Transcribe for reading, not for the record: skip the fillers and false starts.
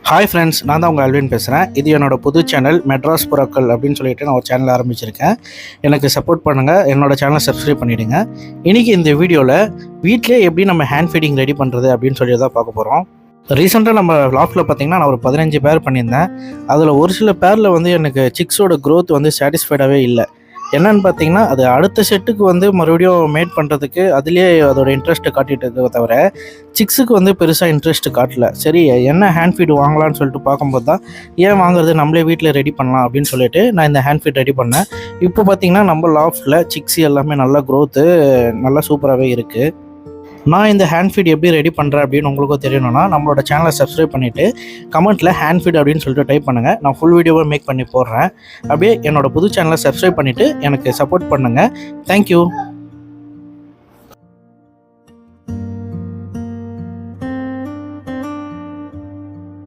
Hi friends, நான் தான் உங்கள் அல்வின் பேசுகிறேன். இது என்னோடய புது சேனல் மெட்ராஸ் புறாக்கள் அப்படின்னு சொல்லிட்டு நான் ஒரு சேனல் ஆரம்பிச்சிருக்கேன். எனக்கு சப்போர்ட் பண்ணுங்கள், என்னோடய சேனலை சப்ஸ்கிரைப் பண்ணிவிடுங்க. இன்றைக்கி இந்த வீடியோவில் வீட்டிலே எப்படி நம்ம ஹேண்ட் ஃபீடிங் ரெடி பண்ணுறது அப்படின்னு சொல்லி தான் பார்க்க போகிறோம். ரீசெண்டாக நம்ம லாஃப்ட்டில் பார்த்திங்கன்னா நான் ஒரு 15 பேர் பண்ணியிருந்தேன். அதில் ஒரு சில பேரில் வந்து எனக்கு சிக்ஸோட க்ரோத் வந்து சாட்டிஸ்ஃபைடாகவே இல்லை. என்னென்னு பார்த்தீங்கன்னா, அது அடுத்த செட்டுக்கு வந்து மறுபடியும் மேட் பண்ணுறதுக்கு அதுலேயே அதோட இன்ட்ரெஸ்ட்டு காட்டிகிட்டு இருக்கே தவிர சிக்ஸுக்கு வந்து பெருசாக இன்ட்ரெஸ்ட்டு காட்டல. சரி, என்ன ஹேண்ட் ஃபீட் வாங்கலான்னு சொல்லிட்டு பார்க்கும்போது தான் ஏன் வாங்குறது, நம்மளே வீட்டில் ரெடி பண்ணலாம் அப்படின்னு சொல்லிட்டு நான் இந்த ஹேண்ட் ஃபீட் ரெடி பண்ணேன். இப்போ பார்த்திங்கன்னா நம்ம லாஃப்ட்டில் சிக்ஸ் எல்லாமே நல்லா க்ரோத்து நல்லா சூப்பராகவே இருக்குது. நான் இந்த ஹேண்ட் ஃபீட் எப்படி ரெடி பண்ணுறேன் அப்படின்னு உங்களுக்கும் தெரியணும்னா நம்மளோட சேனலை சப்ஸ்கிரைப் பண்ணிவிட்டு கமெண்ட்டில் ஹேண்ட் ஃபீட் அப்படின்னு சொல்லிட்டு டைப் பண்ணுங்கள். நான் ஃபுல் வீடியோவை மேக் பண்ணி போடுறேன். அப்படியே என்னோடய புது சேனலை சப்ஸ்கிரைப் பண்ணிவிட்டு எனக்கு சப்போர்ட் பண்ணுங்கள். தேங்க்யூ.